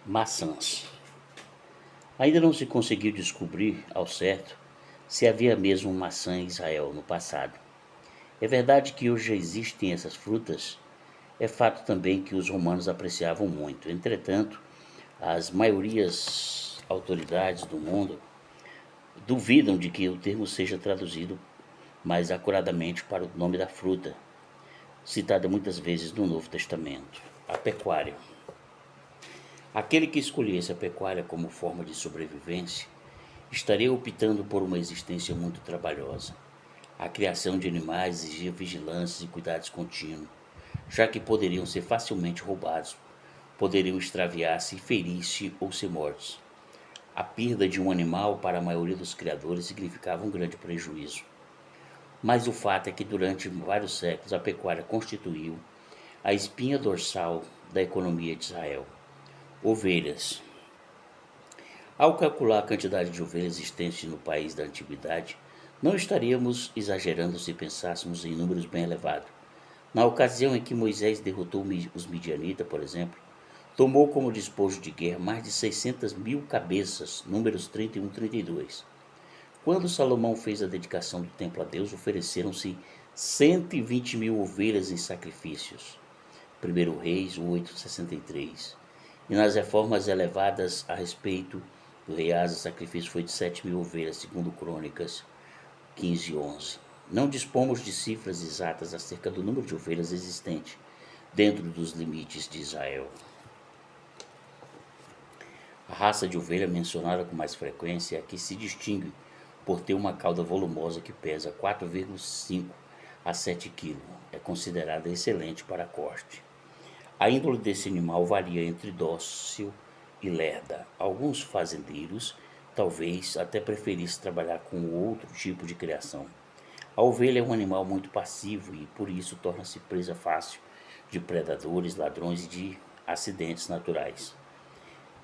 Maçãs. Ainda não se conseguiu descobrir ao certo se havia mesmo maçã em Israel no passado. É verdade que hoje já existem essas frutas, é fato também que os romanos apreciavam muito. Entretanto, as maiorias autoridades do mundo duvidam de que o termo seja traduzido mais acuradamente para o nome da fruta, citada muitas vezes no Novo Testamento, a pecuária. Aquele que escolhesse a pecuária como forma de sobrevivência estaria optando por uma existência muito trabalhosa. A criação de animais exigia vigilância e cuidados contínuos, já que poderiam ser facilmente roubados, poderiam extraviar-se, ferir-se ou ser mortos. A perda de um animal para a maioria dos criadores significava um grande prejuízo. Mas o fato é que durante vários séculos a pecuária constituiu a espinha dorsal da economia de Israel. Ovelhas. Ao calcular a quantidade de ovelhas existentes no país da antiguidade, não estaríamos exagerando se pensássemos em números bem elevados. Na ocasião em que Moisés derrotou os midianitas, por exemplo, tomou como despojo de guerra mais de 600 mil cabeças, números 31 e 32. Quando Salomão fez a dedicação do templo a Deus, ofereceram-se 120 mil ovelhas em sacrifícios. 1 Reis 8:63. E nas reformas elevadas a respeito do rei Asa, o sacrifício foi de 7 mil ovelhas, segundo Crônicas 15:11. Não dispomos de cifras exatas acerca do número de ovelhas existente dentro dos limites de Israel. A raça de ovelha mencionada com mais frequência é a que se distingue por ter uma cauda volumosa que pesa 4,5 a 7 kg. É considerada excelente para a corte. A índole desse animal varia entre dócil e lerda. Alguns fazendeiros talvez até preferissem trabalhar com outro tipo de criação. A ovelha é um animal muito passivo e por isso torna-se presa fácil de predadores, ladrões e de acidentes naturais.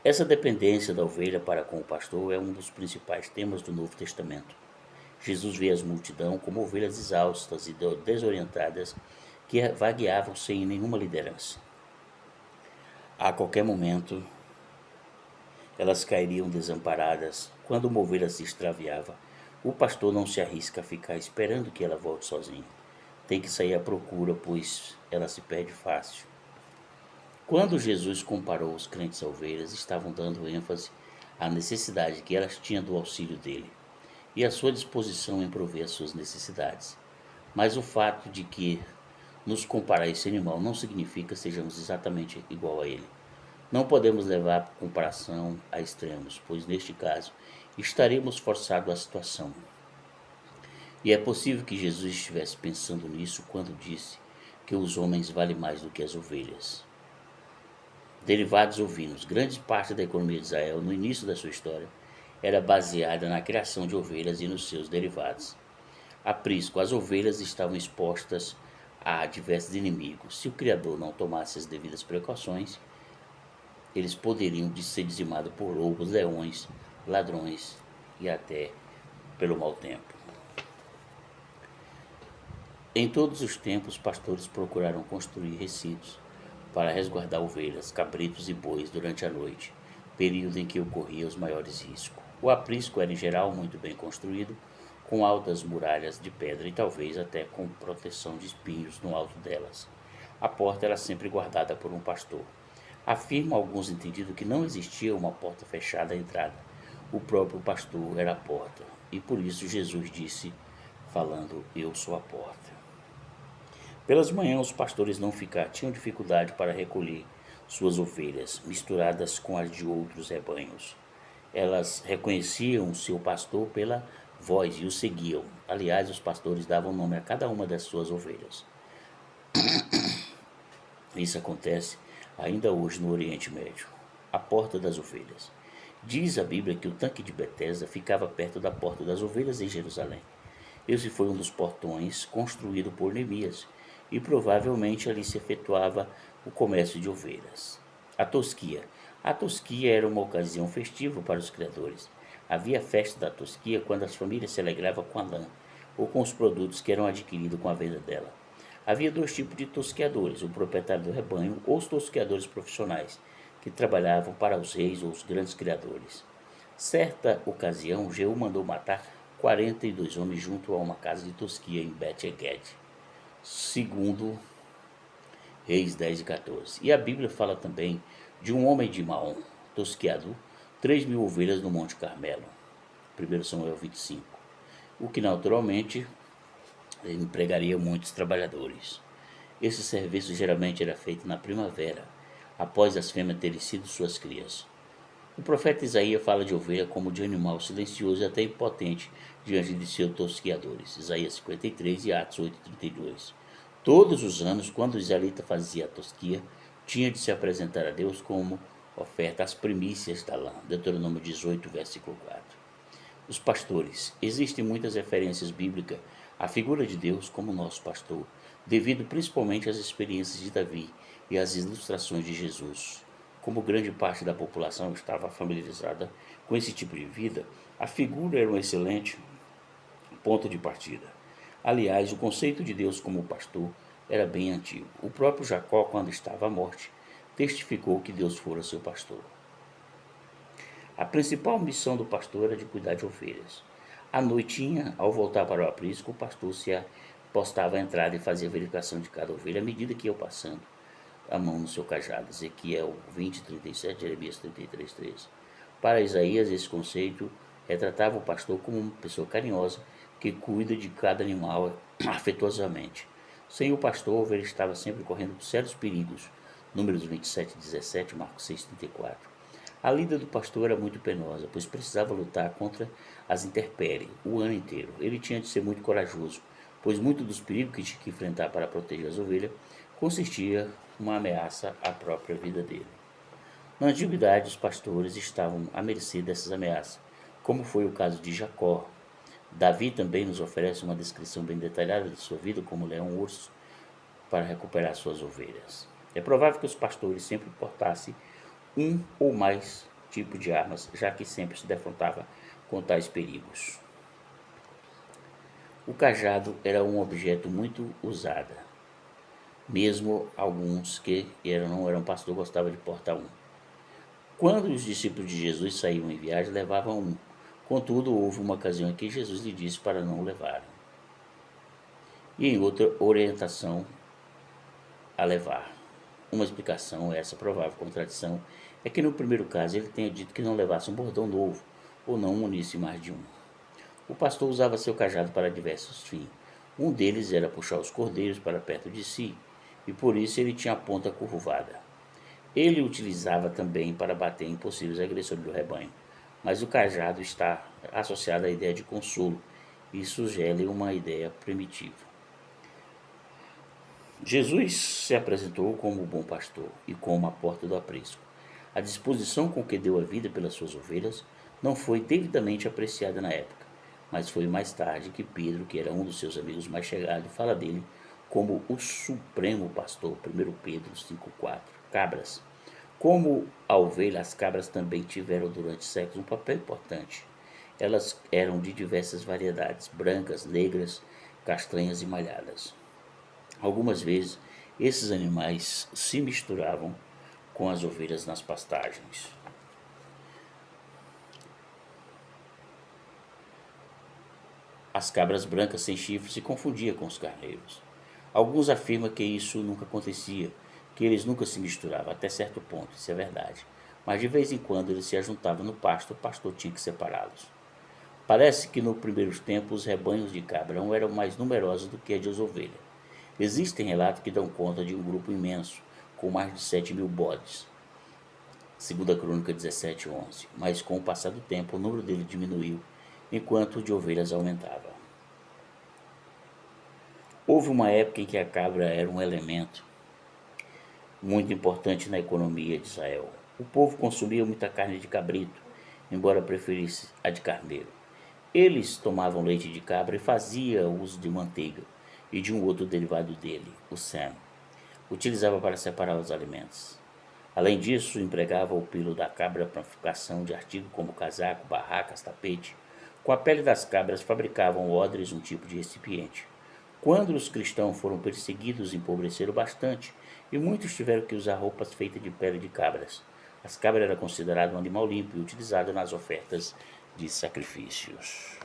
Essa dependência da ovelha para com o pastor é um dos principais temas do Novo Testamento. Jesus vê as multidão como ovelhas exaustas e desorientadas que vagueavam sem nenhuma liderança. A qualquer momento, elas cairiam desamparadas. Quando uma ovelha se extraviava, o pastor não se arrisca a ficar esperando que ela volte sozinha. Tem que sair à procura, pois ela se perde fácil. Quando Jesus comparou os crentes a ovelhas, estavam dando ênfase à necessidade que elas tinham do auxílio dele e à sua disposição em prover as suas necessidades. Mas o fato de que nos comparar a esse animal não significa que sejamos exatamente igual a ele. Não podemos levar a comparação a extremos, pois neste caso estaremos forçados à situação. E é possível que Jesus estivesse pensando nisso quando disse que os homens valem mais do que as ovelhas. Derivados ovinos. Grande parte da economia de Israel, no início da sua história, era baseada na criação de ovelhas e nos seus derivados. Aprisco. As ovelhas estavam expostas a diversos inimigos. Se o criador não tomasse as devidas precauções, eles poderiam ser dizimados por lobos, leões, ladrões e até pelo mau tempo. Em todos os tempos, pastores procuraram construir recintos para resguardar ovelhas, cabritos e bois durante a noite, período em que ocorriam os maiores riscos. O aprisco era em geral muito bem construído, com altas muralhas de pedra e talvez até com proteção de espinhos no alto delas. A porta era sempre guardada por um pastor. Afirmam alguns entendidos que não existia uma porta fechada à entrada. O próprio pastor era a porta. E por isso Jesus disse, falando, eu sou a porta. Pelas manhãs os pastores não tinham dificuldade para recolher suas ovelhas, misturadas com as de outros rebanhos. Elas reconheciam seu pastor pela voz e o seguiam. Aliás, os pastores davam nome a cada uma das suas ovelhas. Isso acontece ainda hoje no Oriente Médio. A porta das ovelhas. Diz a Bíblia que o tanque de Betesda ficava perto da porta das ovelhas em Jerusalém. Esse foi um dos portões construído por Neemias e provavelmente ali se efetuava o comércio de ovelhas. A tosquia. A tosquia era uma ocasião festiva para os criadores. Havia festa da tosquia quando as famílias se alegravam com a lã ou com os produtos que eram adquiridos com a venda dela. Havia dois tipos de tosqueadores, o proprietário do rebanho ou os tosqueadores profissionais. que trabalhavam para os reis ou os grandes criadores. Certa ocasião, Jeú mandou matar 42 homens junto a uma casa de tosquia em Bet-Eged, segundo Reis 10 e 14. E a Bíblia fala também de um homem de Maom, tosquiador, 3.000 ovelhas no Monte Carmelo, 1 Samuel 25, o que naturalmente empregaria muitos trabalhadores. Esse serviço geralmente era feito na primavera, após as fêmeas terem sido suas crias. O profeta Isaías fala de ovelha como de animal silencioso e até impotente diante de seus tosquiadores. Isaías 53 e Atos 8:32. Todos os anos, quando o israelita fazia a tosquia, tinha de se apresentar a Deus como oferta as primícias da lã. Deuteronômio 18, versículo 4. Os pastores. Existem muitas referências bíblicas à figura de Deus como nosso pastor, devido principalmente às experiências de Davi e às ilustrações de Jesus. Como grande parte da população estava familiarizada com esse tipo de vida, a figura era um excelente ponto de partida. Aliás, o conceito de Deus como pastor era bem antigo. O próprio Jacó, quando estava à morte, testificou que Deus fora seu pastor. A principal missão do pastor era de cuidar de ovelhas. À noitinha, ao voltar para o aprisco, o pastor se apostava à entrada e fazia a verificação de cada ovelha à medida que ia passando a mão no seu cajado. Ezequiel 20:37, Jeremias 33:13. Para Isaías, esse conceito retratava o pastor como uma pessoa carinhosa que cuida de cada animal afetuosamente. Sem o pastor, a ovelha estava sempre correndo por sérios perigos. Números 27:17, Marcos 6:34. A lida do pastor era muito penosa, pois precisava lutar contra as intempéries o ano inteiro. Ele tinha de ser muito corajoso, pois muito dos perigos que tinha que enfrentar para proteger as ovelhas consistia uma ameaça à própria vida dele. Na antiguidade, os pastores estavam à mercê dessas ameaças, como foi o caso de Jacó. Davi também nos oferece uma descrição bem detalhada de sua vida como leão-urso para recuperar suas ovelhas. É provável que os pastores sempre portassem um ou mais tipos de armas, já que sempre se defrontava com tais perigos. O cajado era um objeto muito usado, mesmo alguns que não eram pastor gostavam de portar um. Quando os discípulos de Jesus saíam em viagem, levavam um. Contudo, houve uma ocasião em que Jesus lhe disse para não levarem. E em outra orientação a levar. Uma explicação a essa provável contradição é que no primeiro caso ele tenha dito que não levasse um bordão novo ou não munisse mais de um. O pastor usava seu cajado para diversos fins. Um deles era puxar os cordeiros para perto de si, e por isso ele tinha a ponta curvada. Ele o utilizava também para bater em possíveis agressores do rebanho, mas o cajado está associado à ideia de consolo e sugere uma ideia primitiva. Jesus se apresentou como o bom pastor e como a porta do aprisco. A disposição com que deu a vida pelas suas ovelhas não foi devidamente apreciada na época, mas foi mais tarde que Pedro, que era um dos seus amigos mais chegados, fala dele como o supremo pastor, 1 Pedro 5,4. Cabras. Como a ovelha, as cabras também tiveram durante séculos um papel importante. Elas eram de diversas variedades, brancas, negras, castanhas e malhadas. Algumas vezes, esses animais se misturavam com as ovelhas nas pastagens. As cabras brancas sem chifres se confundiam com os carneiros. Alguns afirmam que isso nunca acontecia, que eles nunca se misturavam, até certo ponto, isso é verdade. Mas de vez em quando eles se ajuntavam no pasto, o pastor tinha que separá-los. Parece que nos primeiros tempos os rebanhos de cabra eram mais numerosos do que a de ovelha. Existem relatos que dão conta de um grupo imenso, com mais de 7.000 bodes, segundo a Crônica 17:11, mas com o passar do tempo o número dele diminuiu, enquanto o de ovelhas aumentava. Houve uma época em que a cabra era um elemento muito importante na economia de Israel. O povo consumia muita carne de cabrito, embora preferisse a de carneiro. Eles tomavam leite de cabra e faziam uso de manteiga e de um outro derivado dele, o sam. Utilizava para separar os alimentos. Além disso, empregava o pelo da cabra para a fabricação de artigos como casaco, barracas, tapete. Com a pele das cabras fabricavam odres, um tipo de recipiente. Quando os cristãos foram perseguidos, empobreceram bastante e muitos tiveram que usar roupas feitas de pele de cabras. As cabras eram consideradas um animal limpo e utilizado nas ofertas de sacrifícios.